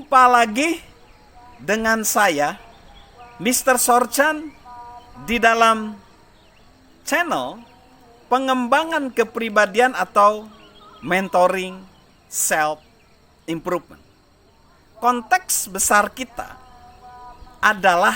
Jumpa lagi dengan saya, Mr. Sorchan, di dalam channel pengembangan kepribadian atau mentoring self improvement. Konteks besar kita adalah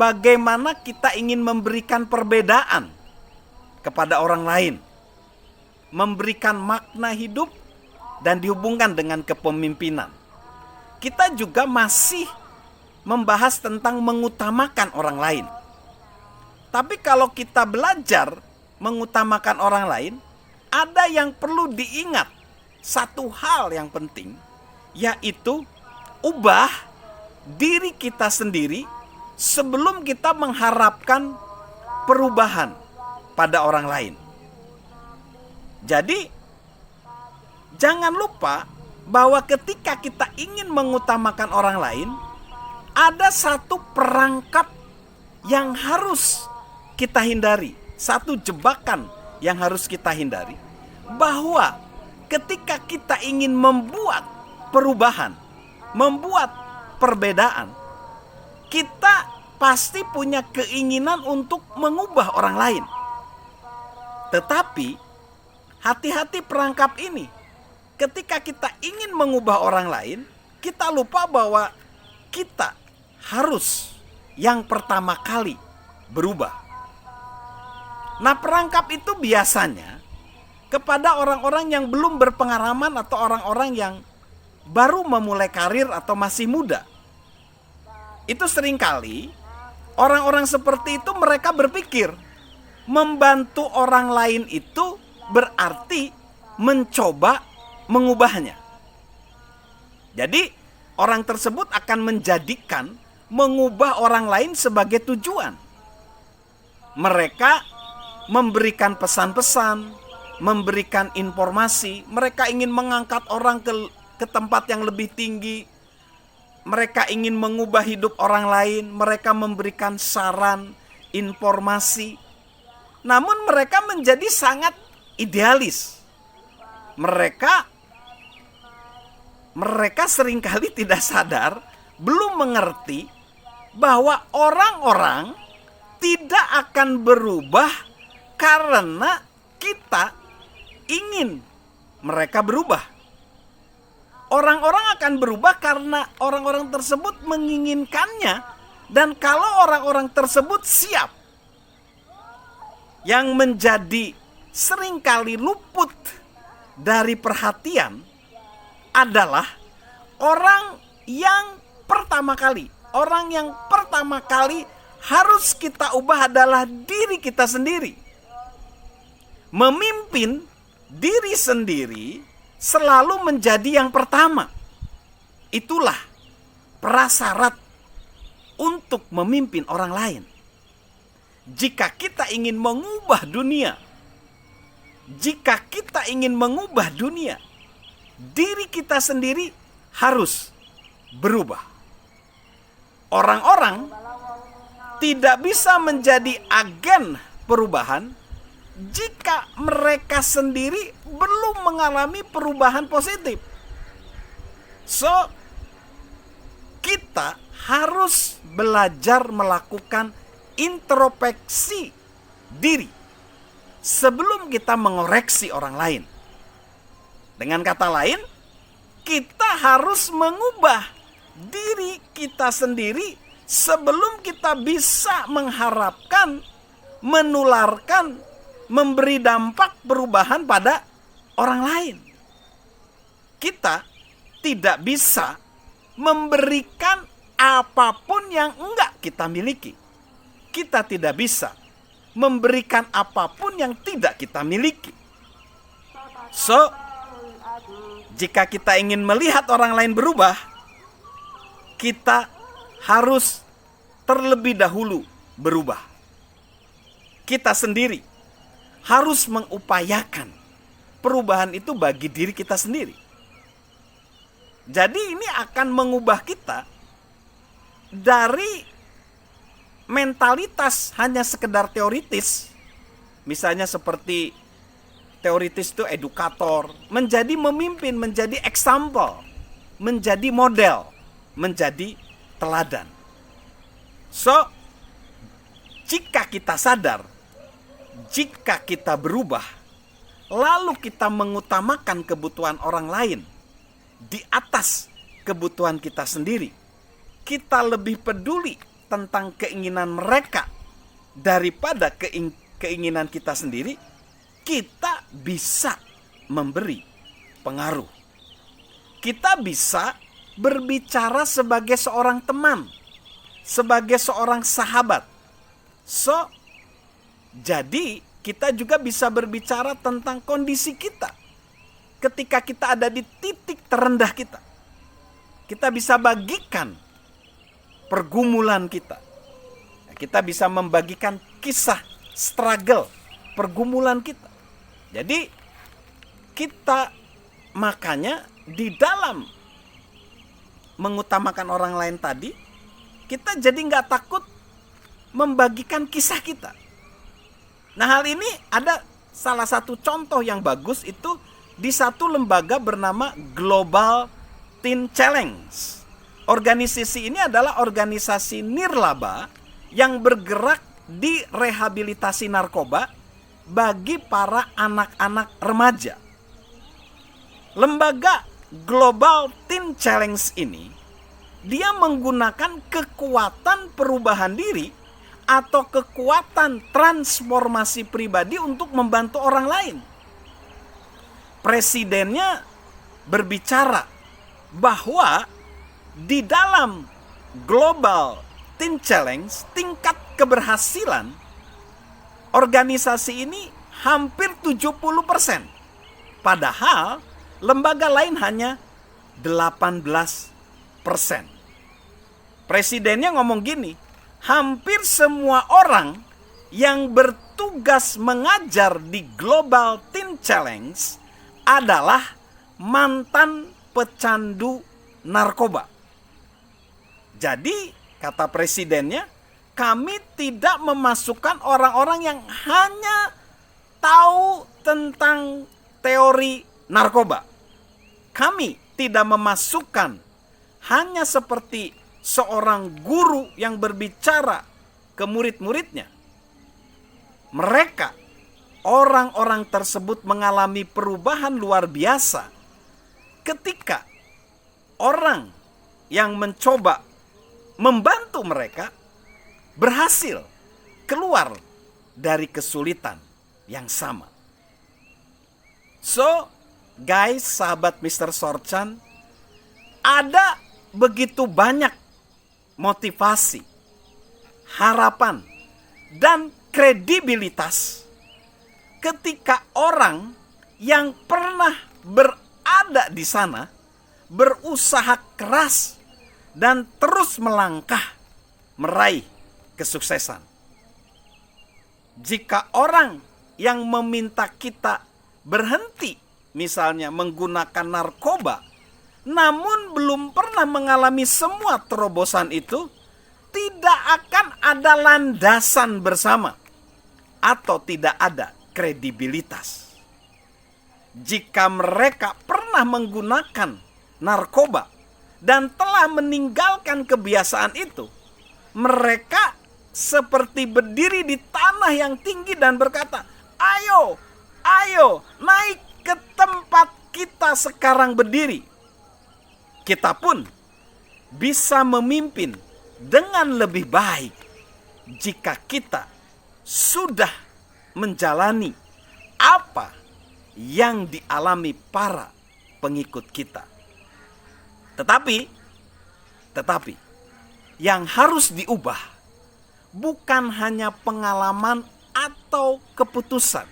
bagaimana kita ingin memberikan perbedaan kepada orang lain, memberikan makna hidup dan dihubungkan dengan kepemimpinan. Kita juga masih membahas tentang mengutamakan orang lain. Tapi kalau kita belajar mengutamakan orang lain, ada yang perlu diingat. Satu hal yang penting, yaitu ubah diri kita sendiri sebelum kita mengharapkan perubahan pada orang lain. Jadi, jangan lupa bahwa ketika kita ingin mengutamakan orang lain, ada satu perangkap yang harus kita hindari, satu jebakan yang harus kita hindari, bahwa ketika kita ingin membuat perubahan, membuat perbedaan, kita pasti punya keinginan untuk mengubah orang lain. Tetapi hati-hati perangkap ini. Ketika kita ingin mengubah orang lain, kita lupa bahwa kita harus yang pertama kali berubah. Nah, perangkap itu biasanya kepada orang-orang yang belum berpengalaman atau orang-orang yang baru memulai karir atau masih muda. Itu seringkali orang-orang seperti itu mereka berpikir membantu orang lain itu berarti mencoba mengubahnya. Jadi orang tersebut akan menjadikan mengubah orang lain sebagai tujuan. Mereka memberikan pesan-pesan, memberikan informasi, mereka ingin mengangkat orang ke tempat yang lebih tinggi. Mereka ingin mengubah hidup orang lain, mereka memberikan saran, informasi. Namun mereka menjadi sangat idealis. Mereka seringkali tidak sadar, belum mengerti bahwa orang-orang tidak akan berubah karena kita ingin mereka berubah. Orang-orang akan berubah karena orang-orang tersebut menginginkannya, dan kalau orang-orang tersebut siap. Yang menjadi seringkali luput dari perhatian adalah orang yang pertama kali harus kita ubah adalah diri kita sendiri. Memimpin diri sendiri selalu menjadi yang pertama. Itulah prasyarat untuk memimpin orang lain. Jika kita ingin mengubah dunia, diri kita sendiri harus berubah. Orang-orang tidak bisa menjadi agen perubahan jika mereka sendiri belum mengalami perubahan positif. So, kita harus belajar melakukan introspeksi diri sebelum kita mengoreksi orang lain. Dengan kata lain, kita harus mengubah diri kita sendiri sebelum kita bisa mengharapkan, menularkan, memberi dampak perubahan pada orang lain. Kita tidak bisa memberikan apapun yang enggak kita miliki. Kita tidak bisa memberikan apapun yang tidak kita miliki. So, jika kita ingin melihat orang lain berubah, kita harus terlebih dahulu berubah. Kita sendiri harus mengupayakan perubahan itu bagi diri kita sendiri. Jadi ini akan mengubah kita dari mentalitas hanya sekedar teoritis, misalnya seperti teoritis itu edukator, menjadi memimpin, menjadi example, menjadi model menjadi teladan. So, jika kita sadar, jika kita berubah, lalu kita mengutamakan kebutuhan orang lain di atas kebutuhan kita sendiri, kita lebih peduli tentang keinginan mereka daripada keinginan kita sendiri, kita bisa memberi pengaruh. Kita bisa berbicara sebagai seorang teman, sebagai seorang sahabat. So, jadi kita juga bisa berbicara tentang kondisi kita. Ketika kita ada di titik terendah kita, kita bisa bagikan pergumulan kita. Kita bisa membagikan kisah struggle, pergumulan kita. Jadi kita makanya di dalam mengutamakan orang lain tadi, kita jadi nggak takut membagikan kisah kita. Nah, hal ini ada salah satu contoh yang bagus itu di satu lembaga bernama Global Teen Challenge. Organisasi ini adalah organisasi nirlaba yang bergerak di rehabilitasi narkoba bagi para anak-anak remaja. Lembaga Global Teen Challenge ini, dia menggunakan kekuatan perubahan diri atau kekuatan transformasi pribadi untuk membantu orang lain. Presidennya berbicara bahwa di dalam Global Teen Challenge, tingkat keberhasilan organisasi ini hampir 70%. Padahal lembaga lain hanya 18%. Presidennya ngomong gini, hampir semua orang yang bertugas mengajar di Global Teen Challenge adalah mantan pecandu narkoba. Jadi, kata presidennya, kami tidak memasukkan orang-orang yang hanya tahu tentang teori narkoba. Kami tidak memasukkan hanya seperti seorang guru yang berbicara ke murid-muridnya. Mereka, orang-orang tersebut mengalami perubahan luar biasa ketika orang yang mencoba membantu mereka berhasil keluar dari kesulitan yang sama. So, guys, sahabat Mr. Sorchan, ada begitu banyak motivasi, harapan, dan kredibilitas ketika orang yang pernah berada di sana berusaha keras dan terus melangkah meraih kesuksesan. Jika orang yang meminta kita berhenti, misalnya menggunakan narkoba, namun belum pernah mengalami semua terobosan itu, tidak akan ada landasan bersama atau tidak ada kredibilitas. Jika mereka pernah menggunakan narkoba dan telah meninggalkan kebiasaan itu, mereka seperti berdiri di tanah yang tinggi dan berkata, ayo, naik ke tempat kita sekarang berdiri. Kita pun bisa memimpin dengan lebih baik jika kita sudah menjalani apa yang dialami para pengikut kita. Tetapi yang harus diubah bukan hanya pengalaman atau keputusan.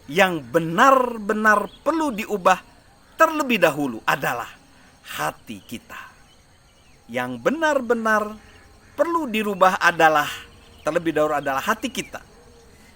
Yang benar-benar perlu diubah terlebih dahulu adalah hati kita. Yang benar-benar perlu dirubah terlebih dahulu adalah hati kita.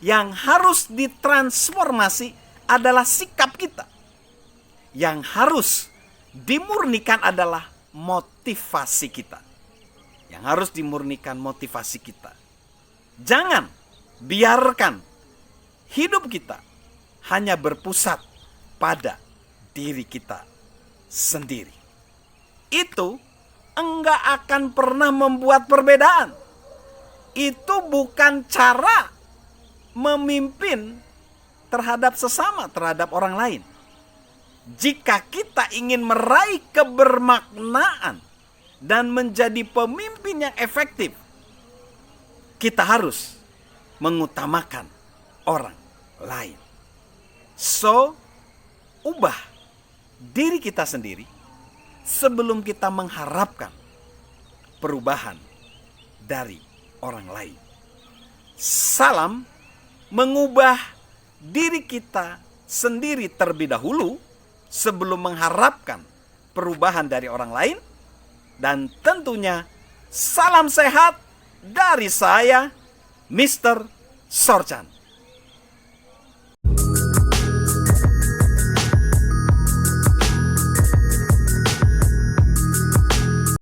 Yang harus ditransformasi adalah sikap kita. Yang harus dimurnikan adalah motivasi kita. Yang harus dimurnikan motivasi kita. Jangan biarkan hidup kita hanya berpusat pada diri kita sendiri. Itu enggak akan pernah membuat perbedaan. Itu bukan cara memimpin terhadap sesama, terhadap orang lain. Jika kita ingin meraih kebermaknaan dan menjadi pemimpin yang efektif, kita harus mengutamakan orang lain. So, ubah diri kita sendiri sebelum kita mengharapkan perubahan dari orang lain. Salam mengubah diri kita sendiri terlebih dahulu sebelum mengharapkan perubahan dari orang lain. Dan tentunya salam sehat dari saya, Mr. Sorchan.